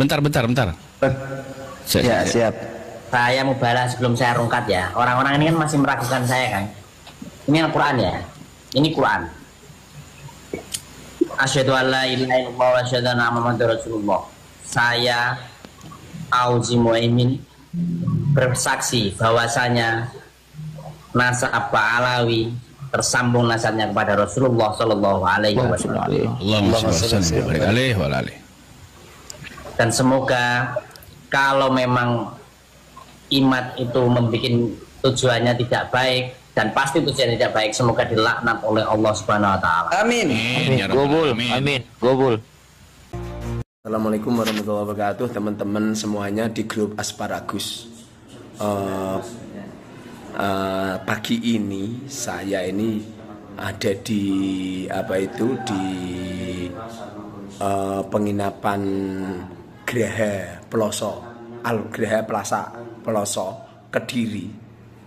Bentar. Ya, siap. Saya mau balas sebelum saya rungkat ya. Orang-orang ini kan masih meragukan saya kan. Ini Al-Quran ya. Ini Quran. Asyhadu an la ilaha illallah wa asyhadu anna Muhammadar Rasulullah. Saya Auzi Muaimin bersaksi bahwasanya nasab Alawi tersambung nasabnya kepada Rasulullah Shallallahu Alaihi Wasallam. Dan semoga kalau memang imat itu membuat tujuannya tidak baik, dan pasti tujuannya tidak baik, semoga dilaknat oleh Allah Subhanahu Wa Taala. Amin. Amin. Gobul. Assalamualaikum warahmatullahi wabarakatuh, teman-teman semuanya di grup Asparagus. Pagi ini saya ini ada di penginapan Graha Ploso, Graha Plaza Ploso, Kediri,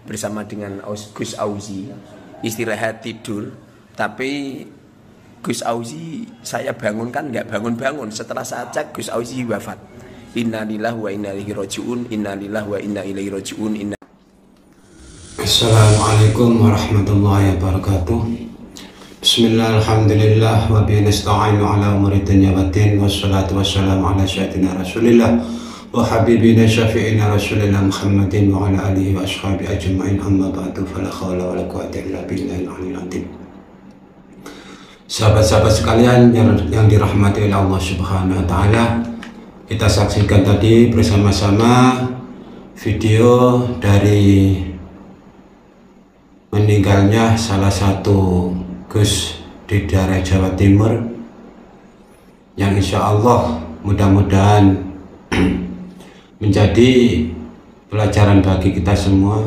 bersama dengan Gus Auzi. Istirahat tidur, tapi Gus Auzi saya bangunkan nggak bangun-bangun. Setelah saya cek, Gus Auzi wafat. Innalillahi wa inna ilaihi raji'un. Innalillahi wa inna ilaihi raji'un. Assalamualaikum warahmatullahi wabarakatuh. Bismillah, alhamdulillah, wa bihi nasta'inu ala umuri dunya waddin, wassalatu wassalamu ala sayyidina Rasulillah wa habibina syafi'ina Rasulillah Muhammadin wa ala alihi wa ashabi ajma'in, amma ba'du, fala khawla wa la quwwata illa billahil aliyyil azim. Sahabat-sahabat sekalian yang dirahmati oleh Allah Subhanahu wa taala, kita saksikan tadi bersama-sama video dari meninggalnya salah satu Gus di daerah Jawa Timur, yang insya Allah mudah-mudahan menjadi pelajaran bagi kita semua,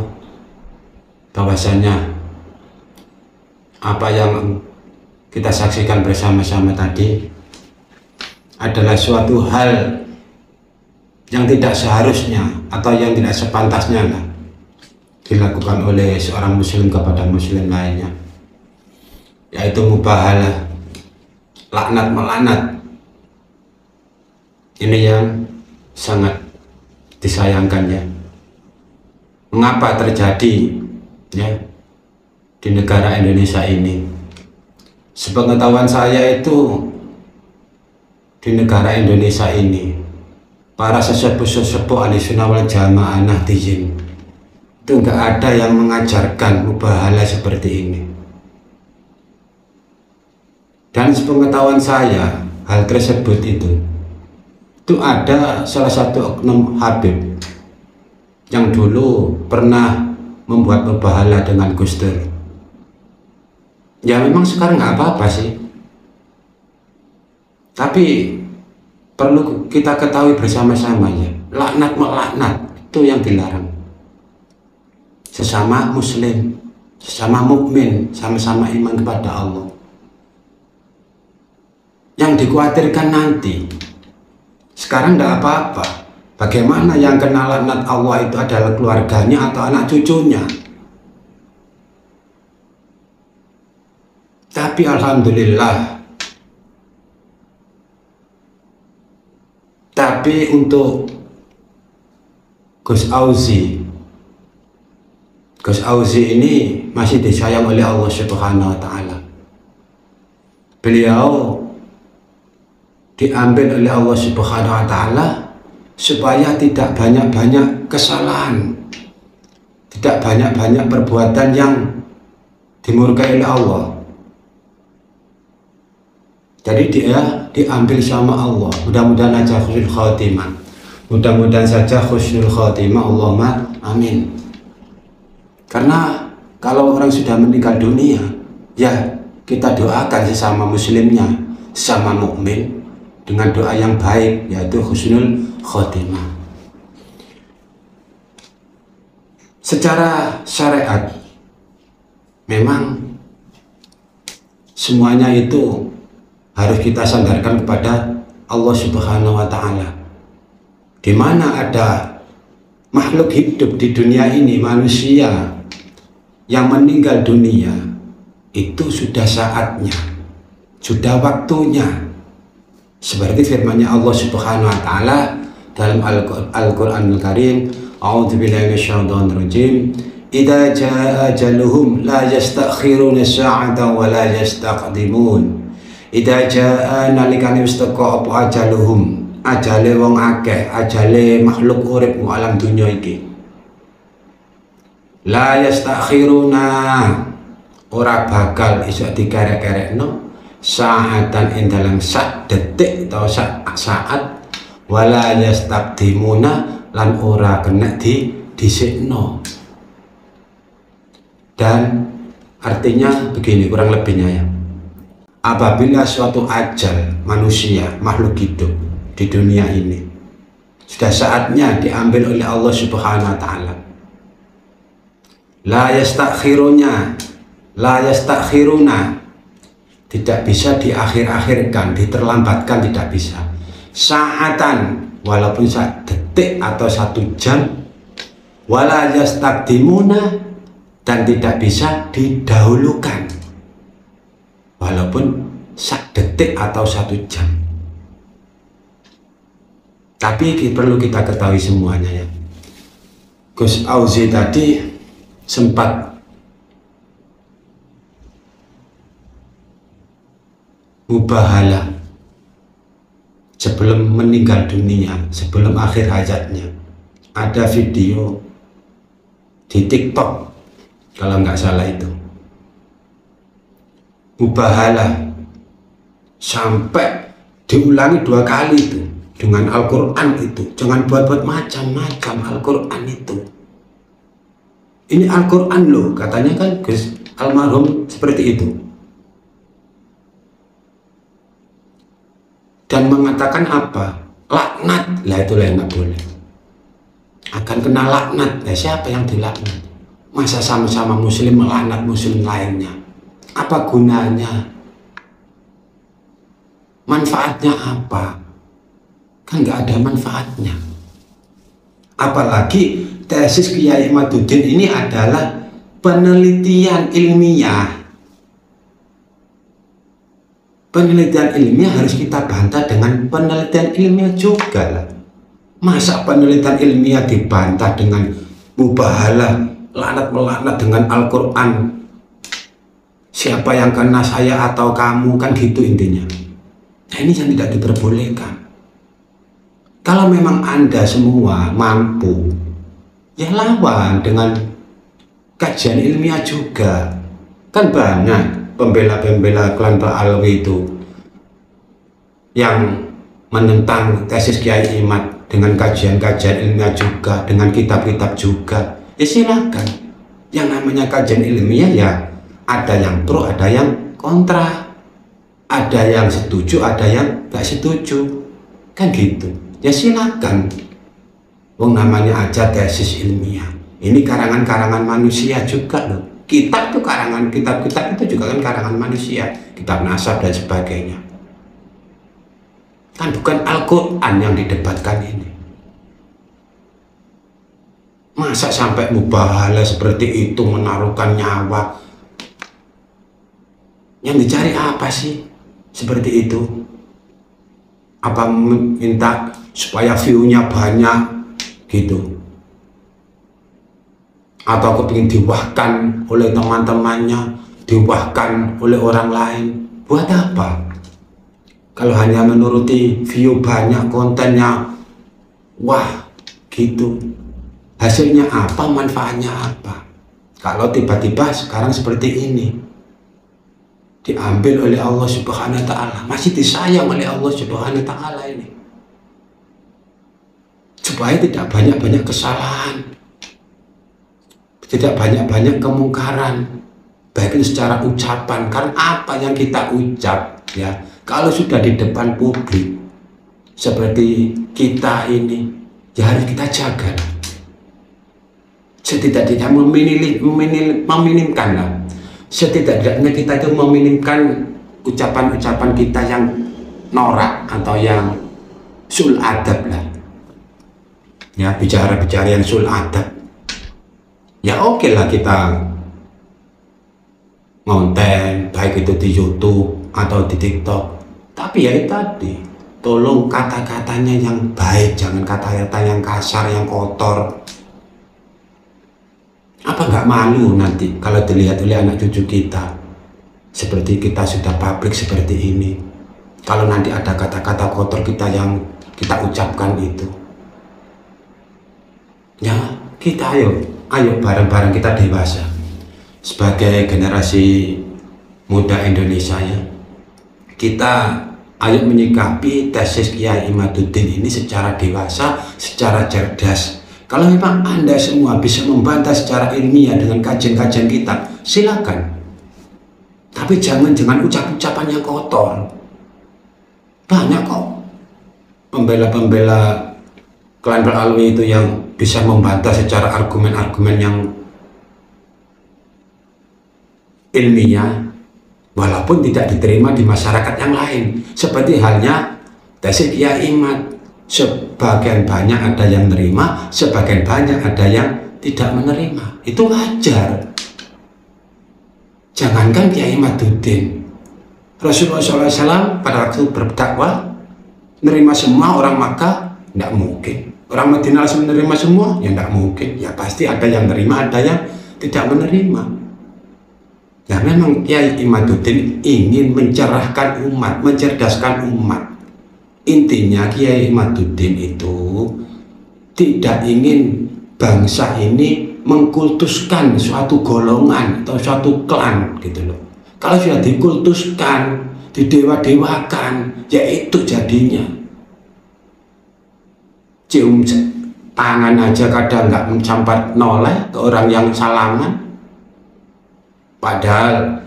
bahwasanya apa yang kita saksikan bersama-sama tadi adalah suatu hal yang tidak seharusnya atau yang tidak sepantasnya dilakukan oleh seorang muslim kepada muslim lainnya, yaitu mubahalah, laknat melaknat. Ini yang sangat disayangkan ya. Mengapa terjadi ya di negara Indonesia ini? Sepengetahuan saya itu di negara Indonesia ini para sesepuh-sesepuh Ahlussunnah wal Jamaah Nahdliyin itu nggak ada yang mengajarkan mubahalah seperti ini. Dan sepengetahuan saya hal tersebut itu ada salah satu oknum Habib yang dulu pernah membuat mubahalah dengan Gus Dur. Ya memang sekarang nggak apa-apa sih, tapi perlu kita ketahui bersama-sama ya, laknat melaknat itu yang dilarang. Sesama muslim, sesama mukmin, sama-sama iman kepada Allah. Yang dikhawatirkan nanti, sekarang tidak apa-apa. Bagaimana yang kena laknat Allah itu adalah keluarganya atau anak cucunya. Tapi alhamdulillah, tapi untuk Gus Auzi ini masih disayang oleh Allah Subhanahu wa taala. Beliau diambil oleh Allah Subhanahu wa taala supaya tidak banyak-banyak kesalahan, tidak banyak-banyak perbuatan yang dimurkai oleh Allah. Jadi dia diambil sama Allah. Mudah-mudahan aja husnul khatimah. Mudah-mudahan saja husnul khatimah. Allahumma amin. Karena kalau orang sudah meninggal dunia, ya kita doakan sesama muslimnya, sesama mukmin dengan doa yang baik, yaitu husnul khatimah. Secara syariat memang semuanya itu harus kita sandarkan kepada Allah Subhanahu wa taala. Di mana ada makhluk hidup di dunia ini, manusia yang meninggal dunia, itu sudah saatnya, sudah waktunya Seperti firman-Nya Allah Subhanahu wa taala dalam Al-Qur'anul Karim, a'udzubillahi minasyaitonir rajim, idza jaa ajaluhum la yastakhiruna sa'atan wa la yastaqdimun. Idza jaa nalikane wis teka apa ajaluhum, ajale wong akeh, ajale makhluk urip mu alam dunya iki. La yastakhiruna, ora bakal iso dikerek-kerekno sa'atan ing dalam sak detik atau sak saat, wala yastaqdimuna lan ora kena disikno. Dan artinya begini kurang lebihnya ya, apabila suatu ajal manusia makhluk hidup di dunia ini sudah saatnya diambil oleh Allah Subhanahu wa taala, la yastakhiruna, tidak bisa diakhir-akhirkan, diterlambatkan, tidak bisa. Sa'atan, walaupun sak detik atau 1 jam, wala yastaqdimuna, dan tidak bisa didahulukan, walaupun sak detik atau 1 jam. Tapi perlu kita ketahui semuanya ya, Gus Auzi tadi sempat mubahalah sebelum meninggal dunia, sebelum akhir hayatnya. Ada video di TikTok kalau nggak salah itu, mubahalah sampai diulangi 2 kali itu dengan Al-Quran itu. Jangan buat-buat macam-macam Al-Quran itu. Ini Al-Quran loh, katanya kan Gus almarhum seperti itu. Dan mengatakan apa? Laknat. Lah itulah yang nggak boleh. Akan kena laknat. Nah, siapa yang dilaknat? Masa sama-sama muslim melaknat muslim lainnya? Apa gunanya? Manfaatnya apa? Kan nggak ada manfaatnya. Apalagi tesis Kiai Imaduddin ini adalah penelitian ilmiah. Penelitian ilmiah harus kita bantah dengan penelitian ilmiah juga lah. Masa penelitian ilmiah dibantah dengan mubahalah, laknat-melaknat dengan Al-Quran? Siapa yang kena, saya atau kamu, kan gitu intinya. Nah, ini yang tidak diperbolehkan. Kalau memang Anda semua mampu, ya lawan dengan kajian ilmiah juga. Kan banyak pembela-pembela kelompok Alawi itu yang menentang tesis Kiai Imad dengan kajian-kajian ilmiah juga, dengan kitab-kitab juga. Ya silakan. Yang namanya kajian ilmiah ya ada yang pro, ada yang kontra, ada yang setuju, ada yang gak setuju, kan gitu. Ya silakan. Wong namanya aja tesis ilmiah. Ini karangan-karangan manusia juga loh. Kitab itu karangan, kitab-kitab itu juga kan karangan manusia, kitab nasab dan sebagainya. Kan bukan Al-Quran yang didebatkan ini. Masa sampai mubahalah seperti itu, menaruhkan nyawa? Yang dicari apa sih seperti itu? Apa minta supaya view-nya banyak gitu? Atau kepingin diwahkan oleh teman-temannya, diwahkan oleh orang lain? Buat apa? Kalau hanya menuruti view banyak, kontennya wah gitu, hasilnya apa, manfaatnya apa? Kalau tiba-tiba sekarang seperti ini diambil oleh Allah Subhanahu wa taala, masih disayang oleh Allah Subhanahu wa taala ini, supaya tidak banyak-banyak kesalahan, tidak banyak-banyak kemungkaran, baik itu secara ucapan. Karena apa yang kita ucap ya, kalau sudah di depan publik seperti kita ini, ya harus kita jaga. Setidaknya meminimkan lah. Setidaknya kita itu meminimkan ucapan-ucapan kita yang norak atau yang sul adab lah. Ya, bicara-bicara yang sul adab. Ya oke lah kita ngonten, baik itu di YouTube atau di TikTok. Tapi ya itu tadi, tolong kata-katanya yang baik, jangan kata-kata yang kasar, yang kotor. Apa nggak malu nanti kalau dilihat oleh anak cucu kita, seperti kita sudah pabrik seperti ini, kalau nanti ada kata-kata kotor kita yang kita ucapkan itu. Ya, kita ayo bareng-bareng kita dewasa sebagai generasi muda Indonesia ya. Kita ayo menyikapi tesis Kiai Imaduddin ini secara dewasa, secara cerdas. Kalau memang Anda semua bisa membantah secara ilmiah dengan kajian-kajian kita, silakan. Tapi jangan dengan ucap-ucapan yang kotor. Banyak kok pembela-pembela klan Al-Alwi itu yang bisa membantah secara argumen-argumen yang ilmiah, walaupun tidak diterima di masyarakat yang lain. Seperti halnya tesis Kiai Imad, sebagian banyak ada yang menerima, sebagian banyak ada yang tidak menerima. Itu wajar. Jangankan Kiai Imaduddin, Rasulullah SAW pada waktu berdakwah menerima semua orang Makkah, tidak mungkin. Orang Madinah langsung menerima semua, ya tidak mungkin. Ya pasti ada yang menerima, ada yang tidak menerima. Ya memang Kiai Imaduddin ingin mencerahkan umat, mencerdaskan umat. Intinya Kiai Imaduddin itu tidak ingin bangsa ini mengkultuskan suatu golongan atau suatu klan gitu loh. Kalau sudah dikultuskan, didewa-dewakan, ya itu jadinya. Cium tangan aja kadang nggak mencampat noleh ke orang yang salaman. Padahal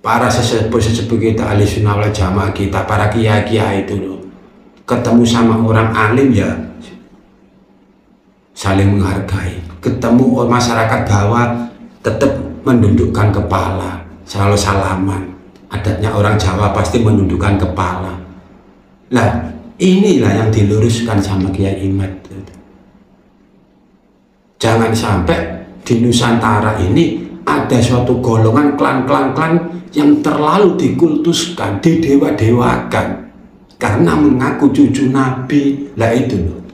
para sesepuh-sesepuh kita, ahli sunnah wal jamaah kita, para kiai-kiai itu loh, ketemu sama orang alim ya saling menghargai. Ketemu masyarakat bawah tetap menundukkan kepala, selalu salaman. Adatnya orang Jawa pasti menundukkan kepala. Nah inilah yang diluruskan sama Kiai Imad. Jangan sampai di Nusantara ini ada suatu golongan klan-klan yang terlalu dikultuskan, didewa-dewakan karena mengaku cucu Nabi. Lah itu loh.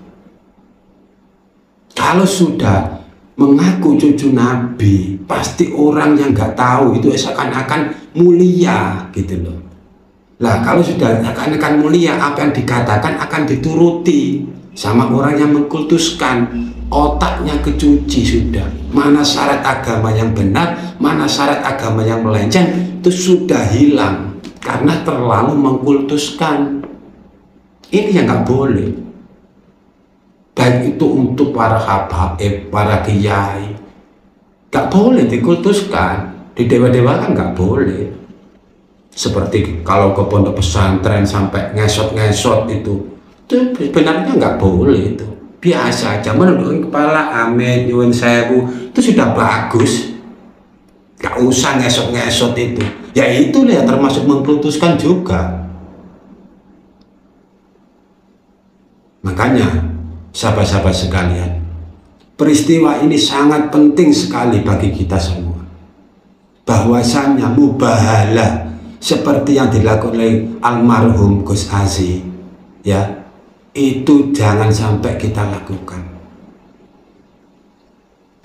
Kalau sudah mengaku cucu Nabi, pasti orang yang nggak tahu itu seakan-akan mulia gitu loh. Lah kalau sudah seakan-akan mulia, apa yang dikatakan akan dituruti sama orang yang mengkultuskan. Otaknya kecuci sudah. Mana syarat agama yang benar, mana syarat agama yang melenceng, itu sudah hilang karena terlalu mengkultuskan. Ini yang nggak boleh. Baik itu untuk para habaib, para kiai, nggak boleh dikultuskan, didewa-dewakan nggak boleh. Seperti kalau ke pondok pesantren sampai ngesot-ngesot itu sebenarnya nggak boleh itu. Biasa aja menundukkan kepala, amin, nyuwun sewu, itu sudah bagus. Gak usah ngesot-ngesot itu. Ya itulah yang termasuk mengkultuskan juga. Makanya sahabat-sahabat sekalian, peristiwa ini sangat penting sekali bagi kita semua. Bahwasannya mubahalah seperti yang dilakukan oleh almarhum Gus Azi, ya, itu jangan sampai kita lakukan.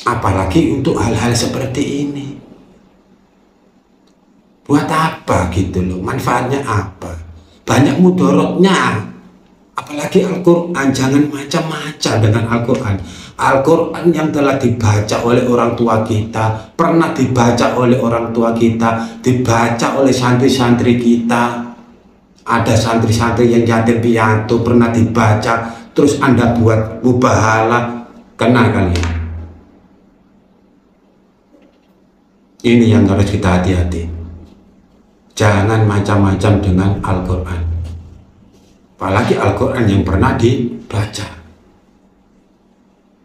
Apalagi untuk hal-hal seperti ini. Buat apa gitu loh, manfaatnya apa? Banyak mudorotnya. Apalagi Al-Quran, jangan macam-macam dengan Al-Quran. Al-Quran yang telah dibaca oleh orang tua kita, pernah dibaca oleh orang tua kita, dibaca oleh santri-santri kita. Ada santri-santri yang yatim piatu pernah dibaca, terus Anda buat mubahalah, kena kalian. Ini yang harus kita hati-hati. Jangan macam-macam dengan Al-Quran. Apalagi Al-Quran yang pernah dibaca.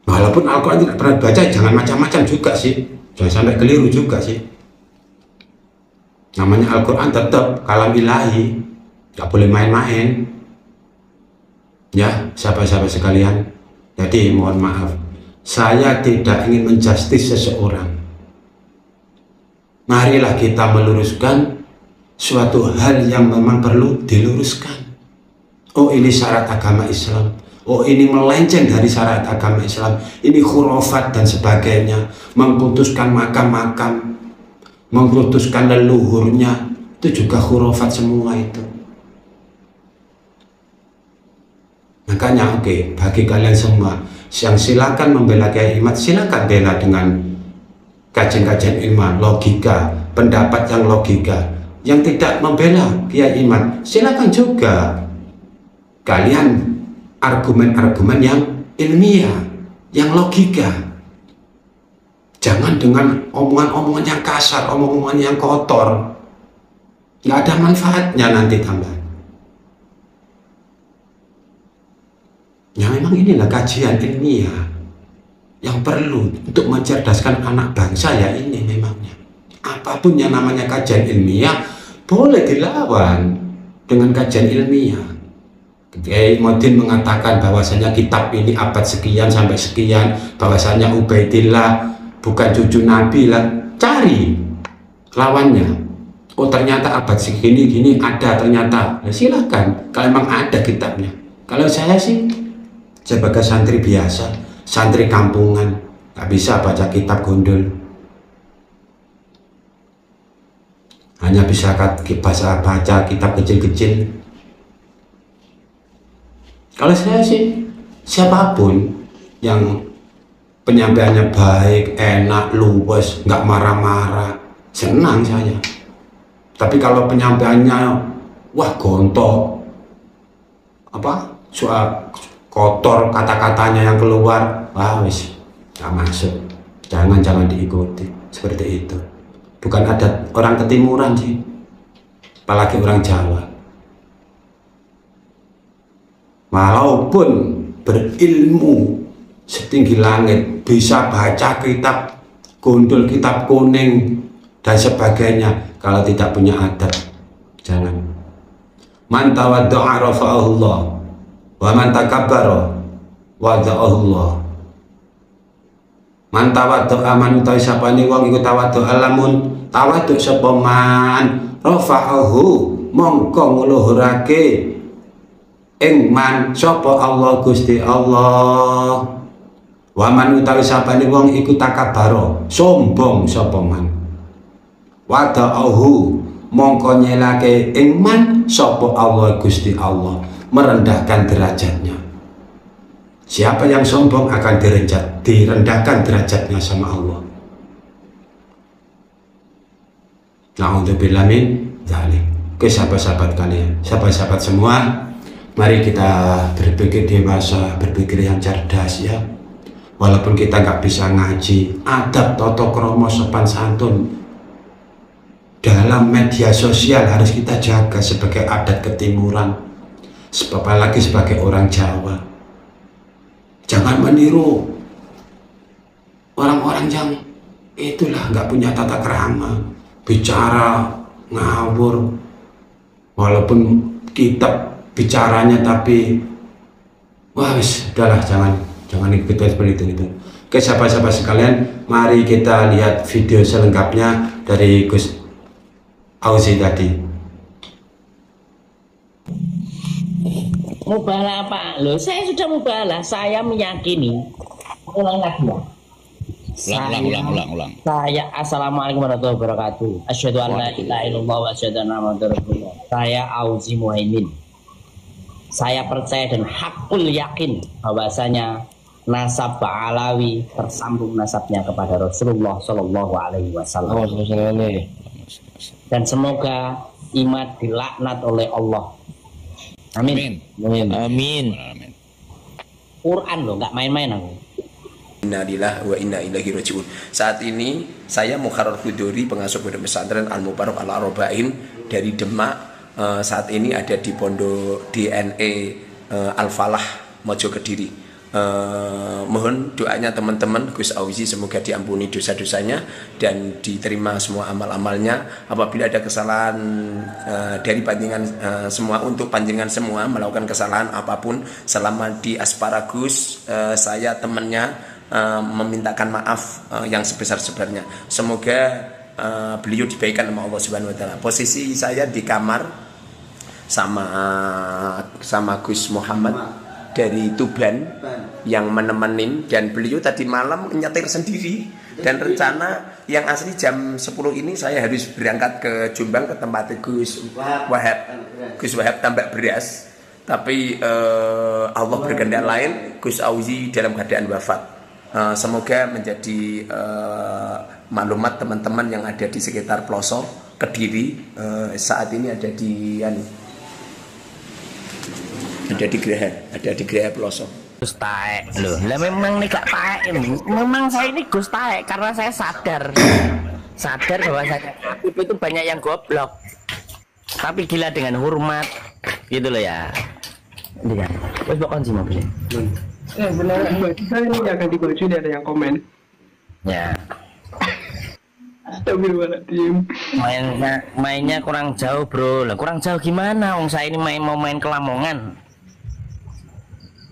Walaupun Al-Quran tidak pernah dibaca, jangan macam-macam juga sih. Jangan sampai keliru juga sih. Namanya Al-Quran tetap kalam ilahi. Gak boleh main-main ya sahabat-sahabat sekalian. Jadi mohon maaf, saya tidak ingin menjustis seseorang. Marilah kita meluruskan suatu hal yang memang perlu diluruskan. Oh ini syarat agama Islam, oh ini melenceng dari syarat agama Islam, ini khurafat dan sebagainya, mengkultuskan makam-makam, mengkultuskan leluhurnya, itu juga khurafat semua itu. Makanya oke, bagi kalian semua yang silakan membela Kiai Imad, silakan bela dengan kajian-kajian ilmu, logika, pendapat yang logika. Yang tidak membela Kiai Imad, silakan juga kalian argumen-argumen yang ilmiah, yang logika. Jangan dengan omongan-omongan yang kasar, omongan-omongan yang kotor. Nggak ada manfaatnya nanti tambah. Ya memang inilah kajian ilmiah yang perlu untuk mencerdaskan anak bangsa ya ini memangnya. Apapun yang namanya kajian ilmiah boleh dilawan dengan kajian ilmiah. Kiai Modin mengatakan bahwasanya kitab ini abad sekian sampai sekian, bahwasanya Ubaidillah bukan cucu Nabi lah, cari lawannya. Oh ternyata abad segini gini ada ternyata. Nah, silakan kalau memang ada kitabnya. Kalau saya sih sebagai santri biasa, santri kampungan, nggak bisa baca kitab gondol, hanya bisa baca kitab kecil-kecil. Kalau saya sih siapapun yang penyampaiannya baik, enak, luwes, nggak marah-marah, senang saya. Tapi kalau penyampaiannya wah gontok, apa soal kotor kata-katanya yang keluar, wah wis nggak masuk, jangan diikuti seperti itu. Bukan ada orang ketimuran sih, apalagi orang Jawa. Walaupun berilmu setinggi langit, bisa baca kitab gondol, kitab kuning dan sebagainya, kalau tidak punya adab jangan. Man tawadda'a rafa'ahullah wa man takabbara wada'ahullah. Man tawadda'a, man utawi sapane wong iku tawadda'a, lamun tawaddu sapa man rafa'ahu mongko ngluhurake ing man sapa Allah Gusti Allah. Wa man utawi sapane wong iku takabbara sombong sapa man wada'ahu mongko nyelake ing man sapa Allah Gusti Allah, merendahkan derajatnya. Siapa yang sombong akan direndahkan derajatnya sama Allah. Na'udzubillah min dzalik. Oke sahabat-sahabat kalian, sahabat-sahabat semua, mari kita berpikir dewasa, berpikir yang cerdas ya. Walaupun kita nggak bisa ngaji, adab, tata krama, sopan santun dalam media sosial harus kita jaga sebagai adat ketimuran, apalagi sebagai orang Jawa. Jangan meniru orang-orang yang itulah nggak punya tata krama, bicara ngawur, walaupun kitab bicaranya tapi wah wis udahlah, jangan ikut seperti itu. Oke sahabat-sahabat sekalian, mari kita lihat video selengkapnya dari Gus Auzi tadi. Mubalah Pak, loh saya sudah mubalah, saya meyakini. Ulang lagi ya. Ulang. Saya assalamualaikum warahmatullahi wabarakatuh. Asyhadu an la ilaha illallah wa asyhadu anna muhammadar rasulullah. Saya Auzi Muhaimin. Saya percaya dan hakul yakin bahwasanya nasab Ba'alawi tersambung nasabnya kepada Rasulullah Shallallahu Alaihi Wasallam. Dan semoga Imad dilaknat oleh Allah. Amin. Quran loh, nggak main-main aku. Innalillahi wa inna ilaihi rajiun. Saat ini saya Mukharrar Hudori, pengasuh Pondok Pesantren Al Mubarak Al Arba'in dari Demak. Saat ini ada di Pondok DNE Al Falah Mojo Kediri. Mohon doanya teman-teman Gus Auzi, semoga diampuni dosa-dosanya dan diterima semua amal-amalnya. Apabila ada kesalahan dari panjenengan semua, untuk panjenengan semua melakukan kesalahan apapun selama di Asparagus, saya temannya memintakan maaf yang sebesar-besarnya. Semoga beliau dibaikan sama Allah Subhanahu wa taala. Posisi saya di kamar, sama Gus Muhammad dari Tuban yang menemenin, dan beliau tadi malam nyetir sendiri, dan rencana yang asli jam 10 ini saya harus berangkat ke Jombang ke tempat Gus Wahab Tambak Beras, tapi Allah berkehendak lain, Gus Auzi dalam keadaan wafat. Semoga menjadi maklumat teman-teman yang ada di sekitar pelosok Kediri, saat ini ada di Geraha pelosok. Gus Taek loh. Lah memang nih gak Taek ini. Memang saya ini Gus Taek karena saya sadar bahwasanya Habib itu banyak yang goblok. Tapi gila dengan hormat gitu loh ya. Iya. Wes bukan sih mobilnya. Benar, saya ini akan dibaju ada yang komen. Ya. Astagfirullahaladzim. Mainnya kurang jauh, bro. Lah kurang jauh gimana? Wong saya ini mau main ke Lamongan.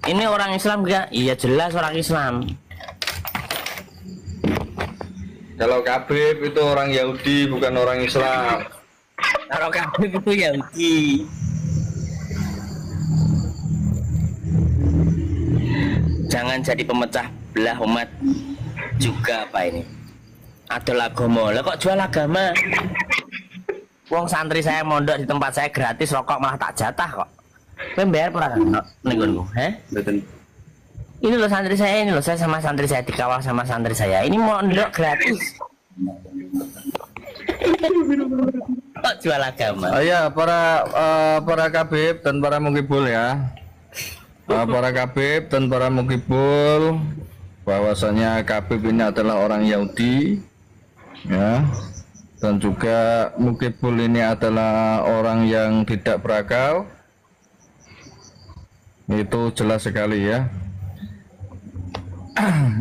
Ini orang Islam enggak? Iya jelas orang Islam. Kalau Habib itu orang Yahudi bukan orang Islam. Kalau Habib itu Yahudi. Jangan jadi pemecah belah umat juga apa ini? Ada agama. Lah kok jual agama? Wong santri saya mondok di tempat saya gratis, rokok malah tak jatah kok. Membayar pernah nenggonku, Betul. Ini loh santri saya, ini loh saya sama santri saya dikawal sama santri saya. Ini mondok gratis. Kok jual agama? Oh ya, para Habib dan para mukibul ya. Para Habib dan para mukibul, bahwasanya Habib ini adalah orang Yahudi, ya. Dan juga mukibul ini adalah orang yang tidak berakal. Itu jelas sekali ya.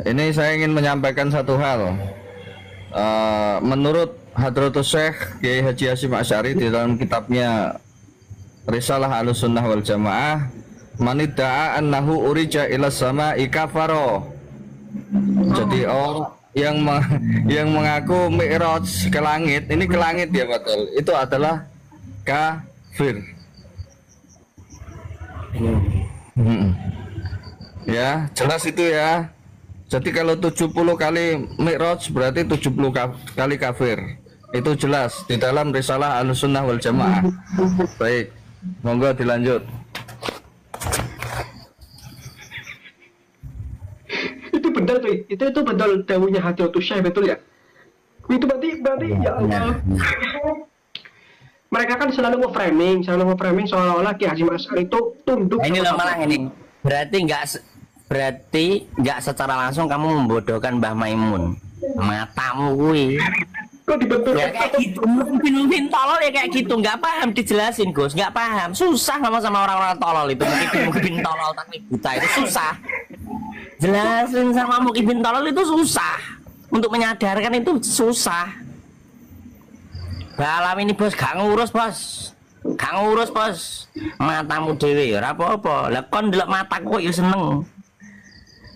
Ini saya ingin menyampaikan satu hal. Menurut Hadratus Syekh Kiai Haji Hasyim Asy'ari di dalam kitabnya Risalah Ahlussunnah wal Jamaah, manidda'a annahu urija ila sama'i kafaro. Jadi orang yang mengaku mi'raj ke langit, ini ke langit ya betul, itu adalah kafir. Ya, jelas itu ya. Jadi kalau 70 kali mi'raj berarti 70 kali kafir. Itu jelas di dalam Risalah Ahlussunnah wal Jamaah. Baik, monggo dilanjut. Itu benar tuh, itu betul dawuhnya Hadratus Syekh, betul ya? Itu berarti ya Allah. Mereka kan selalu nge-framing seolah-olah Ki Hasyim Asy'ari itu tunduk. Nah, ini loh malah ini. Berarti nggak secara langsung kamu membodohkan Mbah Maimun. Matamu gue. Kok dibentuk? Ya kayak gitu, mungkin tolol ya kayak gitu, nggak paham dijelasin Gus, nggak paham, susah sama orang-orang tolol itu, mungkin tolol tapi buta itu susah. Jelasin sama mungkin tolol itu susah, untuk menyadarkan itu susah. Balam ini bos, gak ngurus bos, matamu dewe ya apa-apa, lah kon delok mataku kok ya seneng.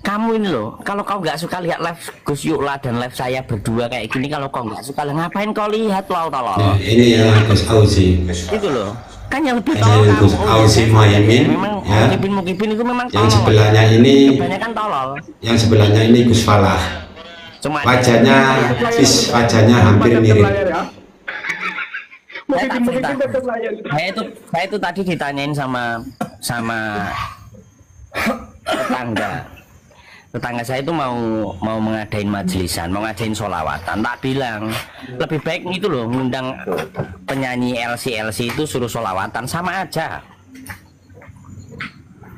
Kamu ini loh, kalau kau nggak suka lihat live Gus Yukla dan live saya berdua kayak gini, kalau kau nggak suka, ngapain kau lihat tolol? Nah, ini ya Gus Auzi. Itu loh, kan yang lebih tolol kamu. Gus Auzi Mohaimin, ya. Mukibin itu memang tolol. Yang sebelahnya ini, kebanyakan tolol. Yang sebelahnya ini Gus Falah. Cuma wajahnya hampir mirip. Saya itu tadi ditanyain sama tetangga saya itu mau mengadain majlisan, mau ngadain sholawatan. Tak bilang lebih baik itu loh, ngundang penyanyi LC itu suruh sholawatan, sama aja.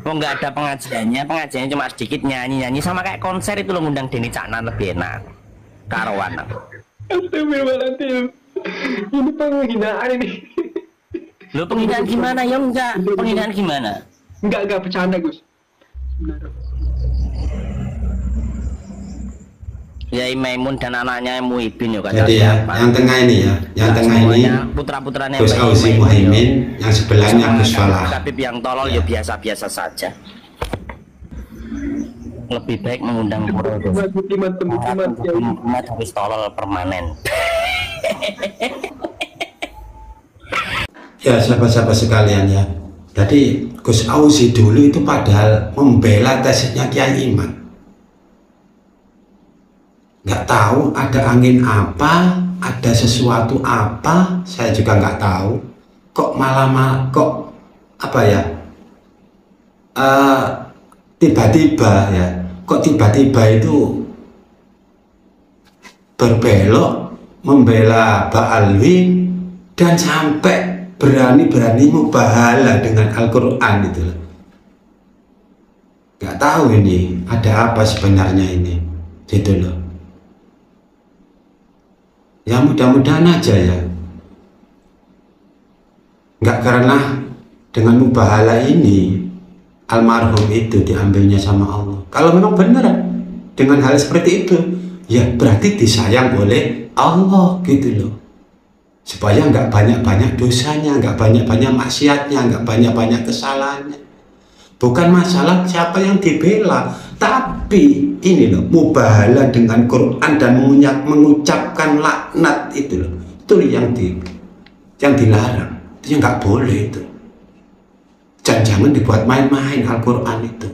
Oh nggak ada pengajiannya cuma sedikit nyanyi sama kayak konser itu loh, ngundang Denny Caknan lebih enak. Karawan. Astagfirullahaladzim. Ini penghinaan ini. Lo penghinaan gimana ya? Enggak, penghinaan gimana? Enggak bercanda Gus. Benar. Ya Maimun dan anaknya Muhibin ya kan. Jadi ya, yang tengah ini ya, putra-putranya Gus Auzi Mohaimin, yang sebelahnya Gus Falah. Habib yang tolol ya biasa-biasa saja. Lebih baik mengundang umat harus tolol permanen. Ya sahabat-sahabat sekalian ya. Jadi Gus Auzi dulu itu padahal membela tesisnya Kiai Iman. Nggak tahu ada angin apa, ada sesuatu apa, saya juga nggak tahu. Kok malah kok apa ya? Tiba-tiba ya, kok tiba-tiba itu berbelok membela Ba'alwi dan sampai berani-berani mubahalah dengan Al-Quran itu. Gak tahu ini ada apa sebenarnya ini, gitu loh. Ya mudah-mudahan aja ya. Nggak karena dengan mubahalah ini almarhum itu diambilnya sama Allah. Kalau memang benar dengan hal seperti itu, ya berarti disayang oleh Allah gitu loh. Supaya nggak banyak-banyak dosanya, nggak banyak-banyak maksiatnya, nggak banyak-banyak kesalahannya. Bukan masalah siapa yang dibela, tapi ini loh, mubahalah dengan Quran dan mengucapkan laknat itu loh, itu yang dilarang, itu yang nggak boleh itu. Jangan dibuat main-main Al-Quran itu.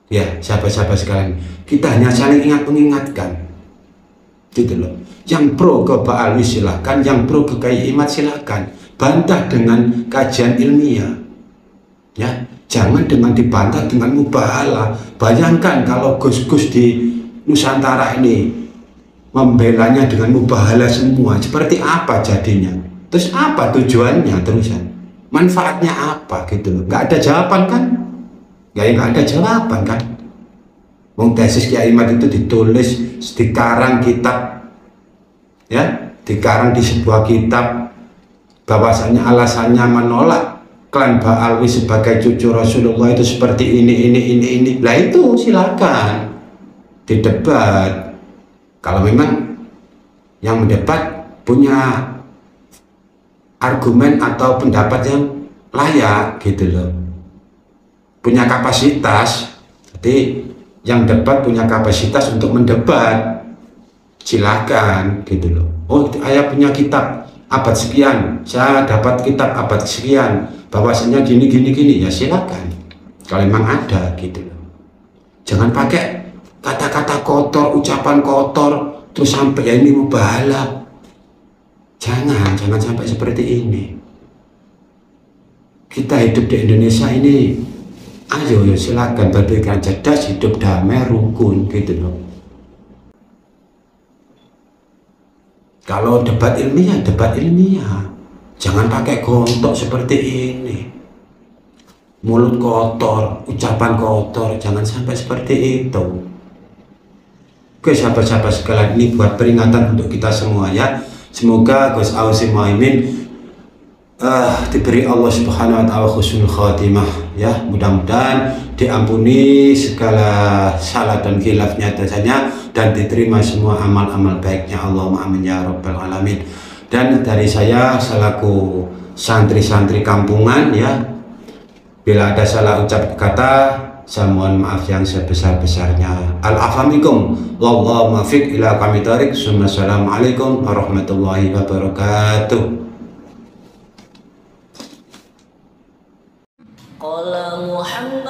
Ya sahabat-sahabat sekalian, kita hanya saling mengingatkan, gitu loh. Yang pro ke Ba'alwi silahkan, yang pro ke Kiai Iman silahkan, bantah dengan kajian ilmiah, ya jangan dengan dibantah dengan mubahalah. Bayangkan kalau gus-gus di Nusantara ini membelanya dengan mubahalah semua, seperti apa jadinya? Terus apa tujuannya terusan? Manfaatnya apa gitu loh? Nggak ada jawaban kan? Nggak ada jawaban kan? Wong tesis Kiai Iman itu ditulis, dikarang kitab, ya dikarang di sebuah kitab, bahwasanya alasannya menolak klan Ba'alwi sebagai cucu Rasulullah itu seperti ini. Lah itu silakan didebat. Kalau memang yang mendebat punya argumen atau pendapat yang layak gitu loh, punya kapasitas. Jadi yang debat punya kapasitas untuk mendebat, silakan gitu loh. Oh saya punya kitab abad sekian, saya dapat kitab abad sekian, bahwasanya gini, ya silakan kalau memang ada gitu loh. Jangan pakai kata-kata kotor, ucapan kotor, terus sampai ya ini mubahalah. Jangan sampai seperti ini. Kita hidup di Indonesia ini, ayo silakan berpikiran cerdas, hidup damai, rukun gitu loh. Kalau debat ilmiah, jangan pakai gontok seperti ini. Mulut kotor, ucapan kotor, jangan sampai seperti itu. Oke sahabat-sahabat sekalian, ini buat peringatan untuk kita semua ya. Semoga Gus Auzi Muaimin diberi Allah Subhanahu wa taala husnul khatimah ya. Mudah-mudahan diampuni segala salah dan khilafnya dosanya dan diterima semua amal-amal baiknya. Allahumma amin ya rabbal alamin. Dan dari saya selaku santri-santri kampungan ya, bila ada salah ucap kata, saya mohon maaf yang sebesar-besarnya. Al-afamikum wallahu muwaffiq ila aqwamit thoriq. Assalamualaikum warahmatullahi wabarakatuh. Qala Muhammad